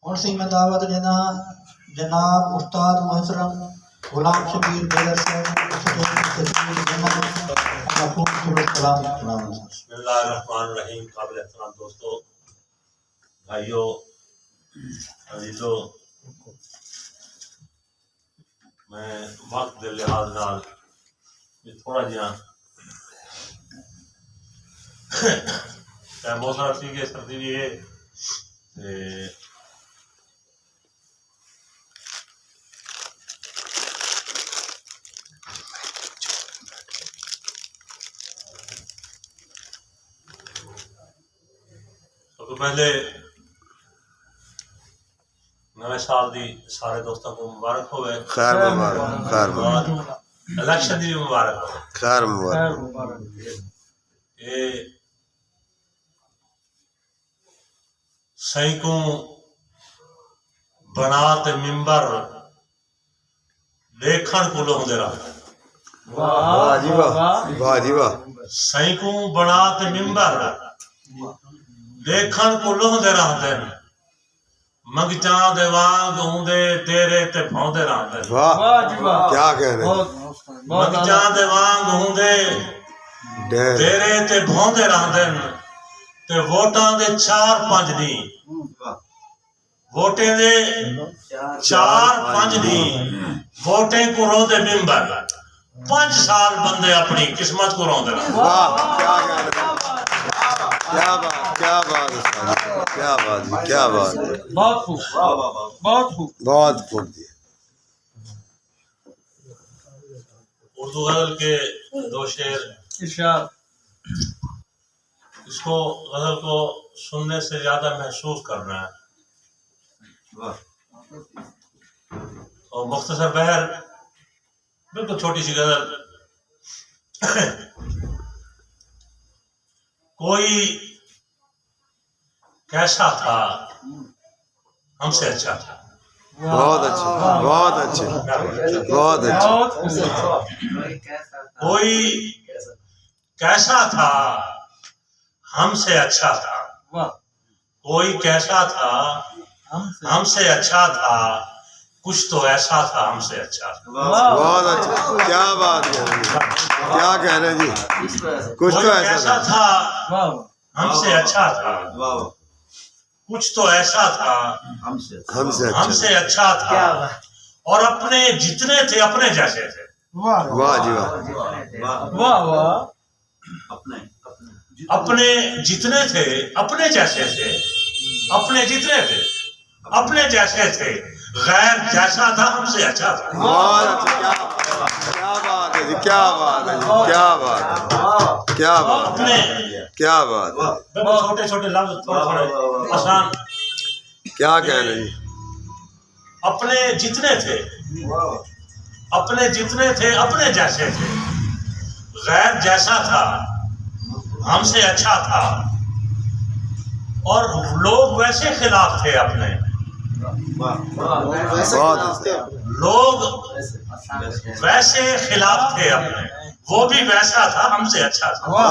और सिंह में दावत देना जनाब उस्ताद मोहतरम गुलाम शबीर बेदर साहब बिस्मिल्लाहिर्रहमानिर्रहीम। काबिल एहतराम दोस्तों, भाइयों, अजीजों, मैं वक्त के लिहाज नाल थोड़ा जिहा मौसम सी के सर्दी भी है तो पहले नवे साल दी सारे दोस्तों को मुबारक हो गए। खैर मुबारक, खैर मुबारक, इलेक्शन दी भी मुबारक हो। खैर मुबारक। ये सैकड़ों बनाते मिंबर देखण को लोंदे रहा। वाह जी वाह, वाह जी वाह। सैकड़ों बनाते मिंबर देखण को लोंदे रहते हैं। मंगचा दे वांग हुंदे तेरे ते भौंदे रहते हैं। वाह जी वाह, क्या कह रहे हैं। मंगचा दे वांग हुंदे तेरे ते भौंदे रहते हैं। ते वोटां दे 4-5 दी वोटें दे 4-5 दी वोटें को रोंदे मिंबर 5 साल बंदे अपनी किस्मत को रोंदे रहते। वाह, क्या कह रहे हैं। क्या बात, क्या बात, क्या बात, क्या बात। बहुत खूब, बहुत खूब, बहुत खूब जी। उर्दू गजल के 2 शेर इरशाद। इसको गजल को सुनने से ज्यादा महसूस करना है। और मुख्तसर बहर बिल्कुल छोटी सी गजल। कोई कैसा था हमसे अच्छा था। बहुत अच्छे, बहुत अच्छे, बहुत अच्छे। कोई कैसा था हमसे अच्छा था। कोई कैसा था हमसे अच्छा था। कुछ तो ऐसा था हमसे अच्छा था। बहुत अच्छा, क्या बात है, क्या कह रहे हैं जी। कुछ तो ऐसा था हमसे अच्छा था। कुछ तो ऐसा था हमसे अच्छा था। और अपने जितने थे अपने जैसे थे। वाह जी वाह, वाह वाह। अपने जितने थे अपने जैसे थे। अपने जितने थे अपने जैसे थे। गैर जैसा था हमसे अच्छा था। बहुत अच्छा, क्या बात है जी, क्या बात है जी, क्या बात है, क्या बात, अपने क्या बात है। छोटे छोटे लफ्ज थोड़े थोड़े आसान। क्या कह रहे हैं। अपने जितने थे अपने जितने थे अपने जैसे थे। गैर जैसा था हमसे अच्छा था। और लोग वैसे खिलाफ थे अपने। लोग वैसे खिलाफ थे अपने। वो भी वैसा था हमसे अच्छा था। वाह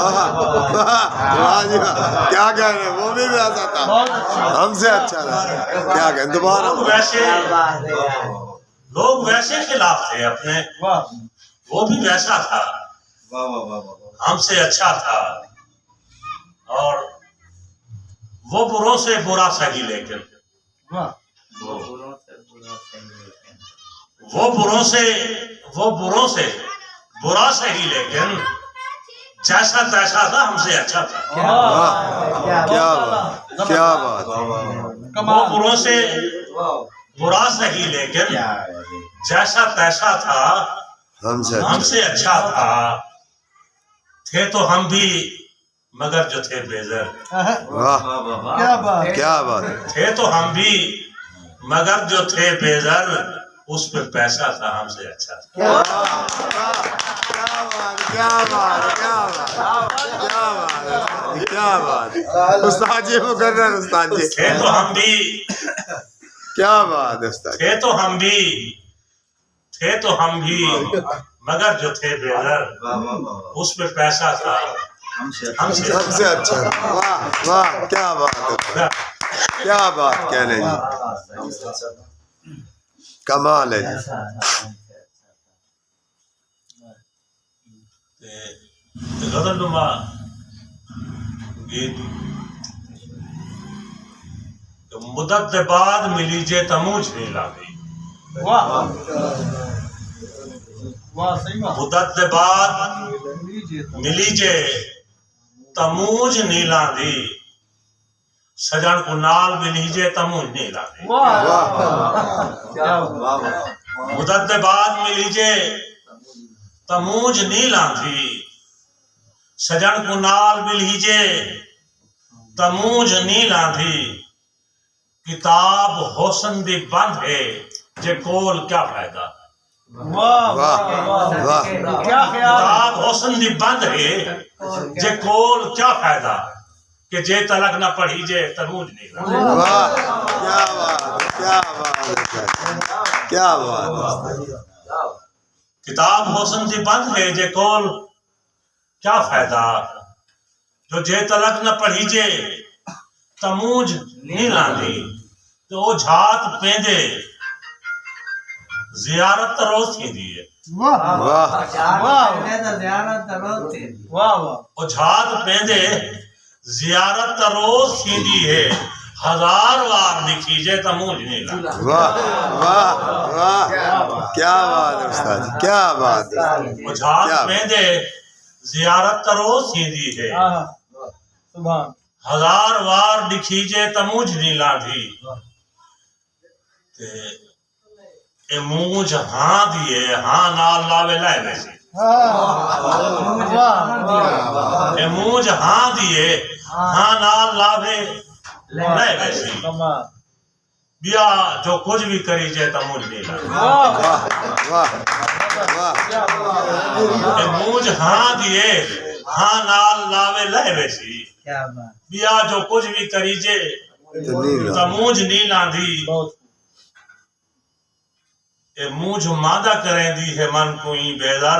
जी वाह, क्या कह रहे हैं। वो भी वैसा था हमसे अच्छा था। क्या कह, दोबारा। लोग वैसे खिलाफ थे अपने। वो भी वैसा था हमसे अच्छा था। और वो बुरों से बुरा सही लेकिन वो बुरों से बुरा सही लेकिन जैसा तैसा था हमसे अच्छा था। क्या बात, क्या बात। वो बुरों से बुरा सही लेकिन जैसा तैसा था हमसे अच्छा था। थे तो हम भी मगर जो थे बेज़र। वाह, क्या बात, क्या बात। थे तो हम भी मगर जो थे बेज़र। उस पे पैसा था हमसे अच्छा था। क्या बात, क्या बात, क्या बात, क्या बात। उस्ताद जी मुकर्रर, उस्ताद जी। थे तो हम भी क्या बात है उस्ताद। थे तो हम भी मगर जो थे बेज़र। उस पे पैसा था हमसे अच्छा। वाह वाह, क्या बात है, क्या बात कह रहे हैं जी। कमाल है जी। ते गजल नुमा गीत मुदत दे बाद मिली जे तमूज नहीं लादी। वाह वाह सही बात मुदत दे बाद लीजिए तो मिली जे तमूज नहीं लादी। सजन को नाल मिली जे तमूज नहीं लादी। वाह वाह मुदत दे बाद मिली जे तमूज नहीं लादी। सजन को नाल मिली जे तमूज नहीं लादी। किताब हुस्न दी बंद है जे कोल क्या फायदा। वाह वाह वाह क्या ख्याल किताब हुस्न दी बंद है जे कोल क्या फायदा। कि जे तलक न पढ़ी जे तमूज नहीं लादी। वाह क्या बात क्या बात क्या बात। किताब हुस्न दी बंद है जे कोल क्या फायदा। जो जे तलक न पढ़ी जे तमूज नहीं लादी। तो वो झात पेंदे जियारत रोज थींदी है। वाह वाह वाह वाह वो झात पेंदे जियारत रोज थींदी है। हजार बार लिखी जे तमूज नहीं लादी। वाह वाह वाह क्या बात है उस्ताद जी, क्या बात है। वो झात क्या? पेंदे जियारत रोज थींदी है। सुभान हजार बार लिखी जे तमूज नहीं लादी। ते ए मूंज हाँ दिए हाँ नाल लावे लाए वैसे। वाह ए मूंज हाँ दिए हाँ नाल लावे लाए वैसे। कमाल बिया जो कुछ भी करी जे तमूज नहीं लादी। वाह वाह वाह वाह क्या ए मूंज हाँ दिए हाँ नाल लावे लाए वैसी। बिया जो कुछ भी करी जे तमूज नहीं लादी। बहुत ए मूंज मादा करें दी है मन को ही बेदर।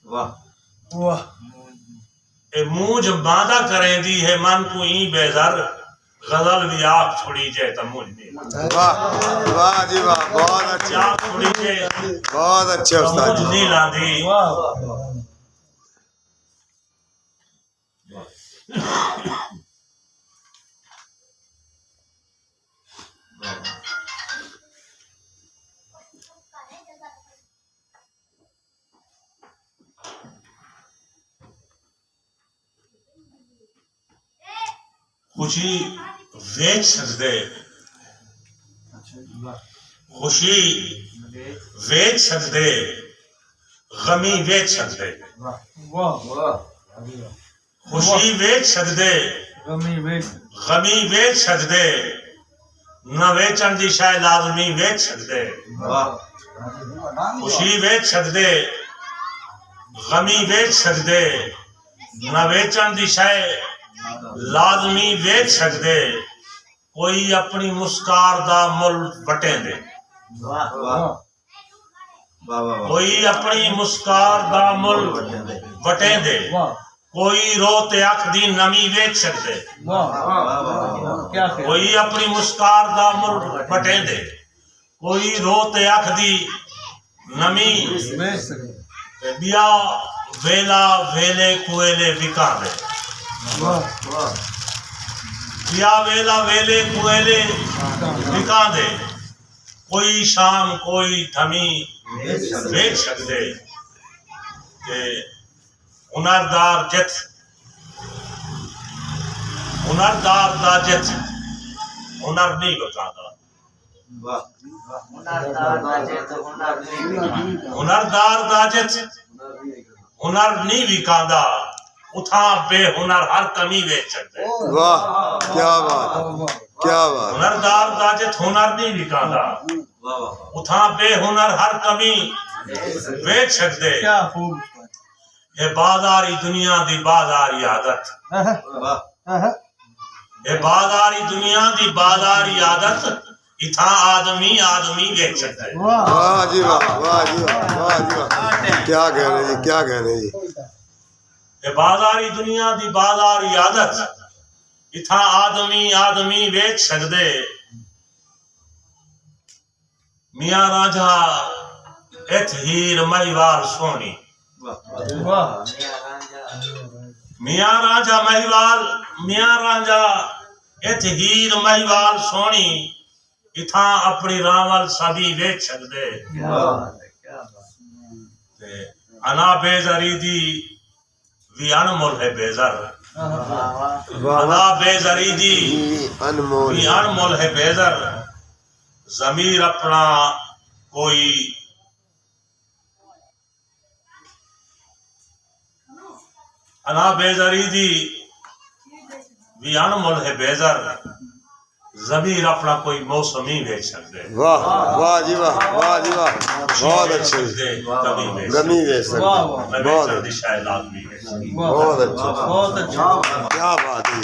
वाह ए मूंज मादा करें दी है मन को ही बेदर। गजल भी आप छोड़ी जे तमूज नहीं लादी। वाह वाह जी वाह बहुत अच्छे आप छोड़ी जे बहुत अच्छे उस्ताद तमूज जी। नहीं लादी। वाह खुशी वेच सकते खुशी वेच सकते गमी वेच सकते। वाह खुशी वेच सकते गमी वेश गमी वेच सकते। न वेचन दी शाय लाजमी वेच सकते। खुशी वेच सकते गमी वेच सकते। न वेचन दी शाय लाजमी वेच सकते। कोई अपनी मुस्कार दा मुल वटेंदे। कोई अपनी मुस्कार दा मुल वटेंदे। वाह कोई रो ते अख दी नमी वेच सकते। वाह क्या ख्याल कोई अपनी मुस्कार दा मुल वटेंदे। कोई रो ते अख दी नमी वेश सके बिया वेला वेले कुएले विकांदे। वाह बिया वेला वेले कुएले विकांदे। कोई शाम कोई थमी वेच सकते। ते हुनरदार जथ हुनरदार दा जथ हुनर नहीं विकांदा। हुनरदार दा जथ हुनर नहीं विकांदा। उठा बेहुनर हर कमी वेच सकते। वाह क्या बात क्या बात। हुनरदार दा जथ हुनर नहीं विकांदा। उठा बेहुनर हर कमी वेच सकते। क्या खूब ये बाजारी दुनिया दी बाजारी आदत। ये बाजारी दुनिया दी बाजारी आदत। इथा आदमी आदमी वेच सकता है। वाह जी वाह वाह जी वाह वाह जी वाह क्या कह रहे जी क्या कह रहे जी। ये बाजारी दुनिया दी बाजारी आदत। इथा आदमी आदमी वेच सकते। मियाँ रांझा इत हीर महिवाल सोनी। वाह मियाँ रांझा महिवाल, मियाँ रांझा इत हीर महिवाल सोनी, इथां अपनी रावल सभी वेच सकदे। ते अना बेजरी दी भी अनमोल है बेजर, अना बेजरी दी अनमोल भी अनमोल है बेजर, जमीर अपना कोई अना बेजरी दी भी अनमोल है बेजर, जमीर अपना कोई मौसमी बेच सकते। वाह वाह जी वाह, वाह जी वाह, बहुत अच्छे, गमी दे सकते, बहुत अच्छा, बहुत अच्छा, बहुत अच्छा। क्या बात है।